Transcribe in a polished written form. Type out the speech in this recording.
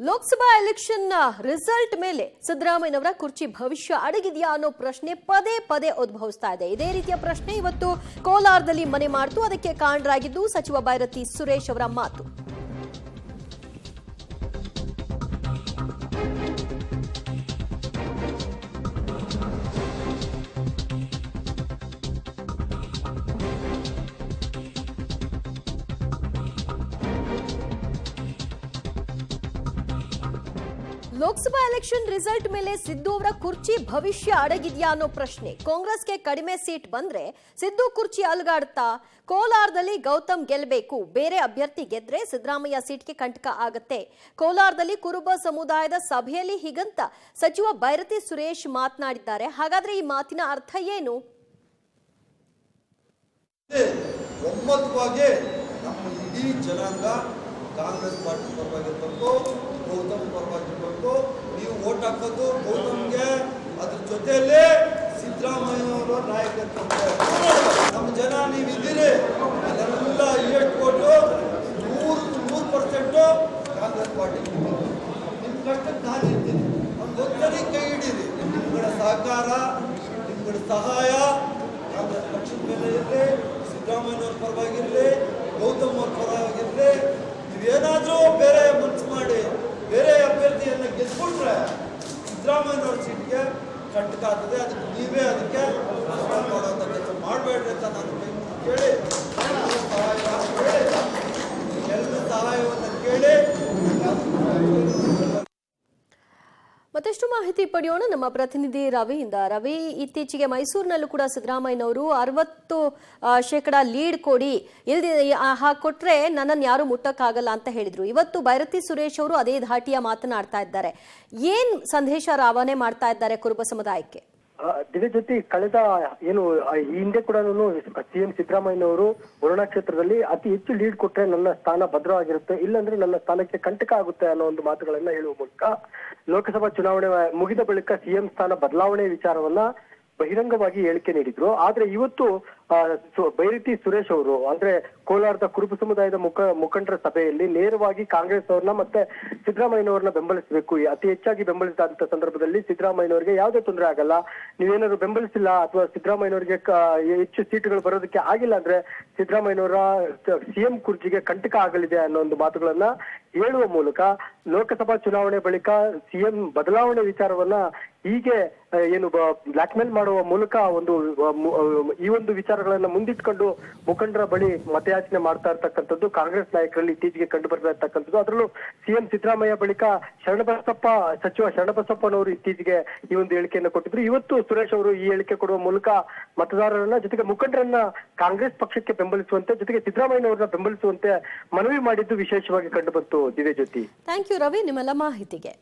Lok Sabha election result ಮೇಲೆ ಸಿದ್ದರಾಮಯ್ಯನವರ ಕುರ್ಚಿ ಭವಿಷ್ಯ ಅಡಗಿದೆಯಾ ಅನ್ನೋ ಪ್ರಶ್ನೆ ಪದೇ ಪದೇ ಉದ್ಭವಿಸ್ತಾ ಇದೆ. ಇದೇ ರೀತಿಯ ಪ್ರಶ್ನೆ ಇವತ್ತು ಕೋಲಾರದಲ್ಲಿ ಮನೆ ಮಾಡಿತು. ಅದಕ್ಕೆ ಕಾರಣರಾಗಿದ್ದು ಸಚಿವ ಬೈರತಿ ಸುರೇಶ್ ಅವರ ಮಾತು. ಲೋಕಸಭಾ ಎಲೆಕ್ಷನ್ ರಿಸಲ್ಟ್ ಮೇಲೆ ಸಿದ್ದು ಅವರ ಕುರ್ಚಿ ಭವಿಷ್ಯ ಅಡಗಿದೆಯಾ ಅನ್ನೋ ಪ್ರಶ್ನೆ. ಕಾಂಗ್ರೆಸ್ಗೆ ಕಡಿಮೆ ಸೀಟ್ ಬಂದ್ರೆ ಸಿದ್ದು ಕುರ್ಚಿ ಅಲುಗಾಡುತ್ತಾ? ಕೋಲಾರದಲ್ಲಿ ಗೌತಮ್ ಗೆಲ್ಲಬೇಕು, ಬೇರೆ ಅಭ್ಯರ್ಥಿ ಗೆದ್ರೆ ಸಿದ್ದರಾಮಯ್ಯ ಸೀಟ್ಗೆ ಕಂಟಕ ಆಗತ್ತೆ. ಕೋಲಾರದಲ್ಲಿ ಕುರುಬ ಸಮುದಾಯದ ಸಭೆಯಲ್ಲಿ ಹೀಗಂತ ಸಚಿವ ಬೈರತಿ ಸುರೇಶ್ ಮಾತನಾಡಿದ್ದಾರೆ. ಹಾಗಾದ್ರೆ ಈ ಮಾತಿನ ಅರ್ಥ ಏನು? ಒಮ್ಮತವಾಗಿ ನಮ್ಮ ಇಡೀ ಜನಾಂಗ ಕಾಂಗ್ರೆಸ್ ಪಾರ್ಟಿ ಪರವಾಗಿರ್ಬೇಕು, ಗೌತಮ್ ಪರವಾಗಿರ್ಬೇಕು. ನೀವು ಓಟ್ ಹಾಕೋದು ಗೌತಮ್ಗೆ, ಅದ್ರ ಜೊತೆಯಲ್ಲಿ ಸಿದ್ದರಾಮಯ್ಯನವರ ನಾಯಕತ್ವ. ನಮ್ಮ ಜನ ನೀವಿದ್ದೀರಿ, ಅದೆಲ್ಲ ಎಷ್ಟು ಕೊಟ್ಟು 100% ಕಾಂಗ್ರೆಸ್ ಪಾರ್ಟಿ. ನಿಮ್ಮ ಕಷ್ಟಕ್ಕೆ ನಾನು ಇರ್ತೀನಿ, ಒಂದೊಂದರಿ ಕೈ ಹಿಡೀರಿ. ನಿಮ್ಗಳ ಸಹಕಾರ, ನಿಮ್ಗಳ ಸಹಾಯ ಕಾಂಗ್ರೆಸ್ ಪಕ್ಷದ ಮೇಲೆ ಇರಲಿ, ಸಿದ್ದರಾಮಯ್ಯನವ್ರ ಪರವಾಗಿರಲಿ, ಗೌತಮ್ ಅವ್ರ ಪರವಾಗಿರಲಿ. ನೀವೇನಾದರೂ ಬೇರೆ ಮನಸ್ಸು ಮಾಡಿ ಬೇರೆ ಅಭ್ಯರ್ಥಿಯನ್ನು ಗೆದ್ಬಿಟ್ರೆ ಸಿದ್ದರಾಮಯ್ಯನವ್ರ ಸೀಟ್ಗೆ ಕಂಟಕ ಆಗ್ತದೆ. ಅದಕ್ಕೆ ನೀವೇ ಅದಕ್ಕೆ ಮಾಡೋಂಥ ಕೆಲಸ ಮಾಡಬೇಡ್ರಿ ಅಂತ ನಾನು ಕೇಳಿ ಎಲ್ಲರ ಸಹಾಯವನ್ನು ಕೇಳಿ. ಮತ್ತಷ್ಟು ಮಾಹಿತಿ ಪಡೆಯೋಣ ನಮ್ಮ ಪ್ರತಿನಿಧಿ ರವಿಯಿಂದ. ರವಿ, ಇತ್ತೀಚೆಗೆ ಮೈಸೂರಿನಲ್ಲೂ ಕೂಡ ಸಿದ್ದರಾಮಯ್ಯನವರು 60% ಲೀಡ್ ಕೊಡಿ, ಇಲ್ದಿ ಕೊಟ್ರೆ ನನ್ನನ್ನು ಯಾರು ಮುಟ್ಟಕ್ಕಾಗಲ್ಲ ಅಂತ ಹೇಳಿದ್ರು. ಇವತ್ತು ಬೈರತಿ ಸುರೇಶ್ ಅವರು ಅದೇ ಧಾಟಿಯ ಮಾತನಾಡ್ತಾ ಇದ್ದಾರೆ. ಏನ್ ಸಂದೇಶ ರವಾನೆ ಮಾಡ್ತಾ ಇದ್ದಾರೆ ಕುರುಬ ಸಮುದಾಯಕ್ಕೆ? ದಿವ್ಯ ಜೊತೆ ಕಳೆದ ಏನು ಈ ಹಿಂದೆ ಕೂಡ ಸಿಎಂ ಸಿದ್ದರಾಮಯ್ಯನವರು ವರುಣಾ ಕ್ಷೇತ್ರದಲ್ಲಿ ಅತಿ ಹೆಚ್ಚು ಲೀಡ್ ಕೊಟ್ರೆ ನನ್ನ ಸ್ಥಾನ ಭದ್ರವಾಗಿರುತ್ತೆ, ಇಲ್ಲಾಂದ್ರೆ ನನ್ನ ಸ್ಥಾನಕ್ಕೆ ಕಂಟಕ ಆಗುತ್ತೆ ಅನ್ನೋ ಒಂದು ಮಾತುಗಳನ್ನ ಹೇಳುವ ಮೂಲಕ ಲೋಕಸಭಾ ಚುನಾವಣೆ ಮುಗಿದ ಬಳಿಕ ಸಿಎಂ ಸ್ಥಾನ ಬದಲಾವಣೆ ವಿಚಾರವನ್ನ ಬಹಿರಂಗವಾಗಿ ಹೇಳಿಕೆ ನೀಡಿದ್ರು. ಆದ್ರೆ ಇವತ್ತು ಬೈರತಿ ಸುರೇಶ್ ಅವರು ಅಂದ್ರೆ ಕೋಲಾರದ ಕುರುಬ ಸಮುದಾಯದ ಮುಖಂಡರ ಸಭೆಯಲ್ಲಿ ನೇರವಾಗಿ ಕಾಂಗ್ರೆಸ್ ಅವ್ರನ್ನ ಮತ್ತೆ ಸಿದ್ದರಾಮಯ್ಯನವ್ರನ್ನ ಬೆಂಬಲಿಸಬೇಕು, ಅತಿ ಹೆಚ್ಚಾಗಿ ಬೆಂಬಲಿಸಿದಂತ ಸಂದರ್ಭದಲ್ಲಿ ಸಿದ್ದರಾಮಯ್ಯನವರಿಗೆ ಯಾವುದೇ ತೊಂದರೆ ಆಗಲ್ಲ, ನೀವೇನಾದ್ರು ಬೆಂಬಲಿಸಿಲ್ಲ ಅಥವಾ ಸಿದ್ದರಾಮಯ್ಯನವರಿಗೆ ಹೆಚ್ಚು ಸೀಟುಗಳು ಬರೋದಕ್ಕೆ ಆಗಿಲ್ಲ ಅಂದ್ರೆ ಸಿದ್ದರಾಮಯ್ಯನವರ ಸಿಎಂ ಕುರ್ಚಿಗೆ ಕಂಟಕ ಆಗಲಿದೆ ಅನ್ನೋ ಒಂದು ಮಾತುಗಳನ್ನ ಹೇಳುವ ಮೂಲಕ ಲೋಕಸಭಾ ಚುನಾವಣೆ ಬಳಿಕ ಸಿಎಂ ಬದಲಾವಣೆ ವಿಚಾರವನ್ನ ಹೀಗೆ ಏನು ಬ್ಲಾಕ್ ಮೇಲ್ ಮಾಡುವ ಮೂಲಕ ಈ ಒಂದು ವಿಚಾರಗಳನ್ನ ಮುಂದಿಟ್ಕೊಂಡು ಮುಖಂಡರ ಬಳಿ ಮತಯಾಚನೆ ಮಾಡ್ತಾ ಇರ್ತಕ್ಕಂಥದ್ದು ಕಾಂಗ್ರೆಸ್ ನಾಯಕರಲ್ಲಿ ಇತ್ತೀಚೆಗೆ ಕಂಡು ಬರ್ತಾ ಇರ್ತಕ್ಕಂಥದ್ದು. ಅದರಲ್ಲೂ ಸಿಎಂ ಸಿದ್ದರಾಮಯ್ಯ ಬಳಿಕ ಸಚಿವ ಶರಣಬಸಪ್ಪನವರು ಇತ್ತೀಚೆಗೆ ಈ ಒಂದು ಹೇಳಿಕೆಯನ್ನು ಕೊಟ್ಟಿದ್ರು. ಇವತ್ತು ಸುರೇಶ್ ಅವರು ಈ ಹೇಳಿಕೆ ಕೊಡುವ ಮೂಲಕ ಮತದಾರರನ್ನ ಜೊತೆಗೆ ಮುಖಂಡರನ್ನ ಕಾಂಗ್ರೆಸ್ ಪಕ್ಷಕ್ಕೆ ಬೆಂಬಲಿಸುವಂತೆ ಜೊತೆಗೆ ಸಿದ್ದರಾಮಯ್ಯನವರನ್ನ ಬೆಂಬಲಿಸುವಂತೆ ಮನವಿ ಮಾಡಿದ್ದು ವಿಶೇಷವಾಗಿ ಕಂಡು ಬಂತು. ದಿವ್ಯ ಜ್ಯೋತಿ, ಥ್ಯಾಂಕ್ ಯು ರವಿ ನಿಮ್ಮೆಲ್ಲ ಮಾಹಿತಿಗೆ.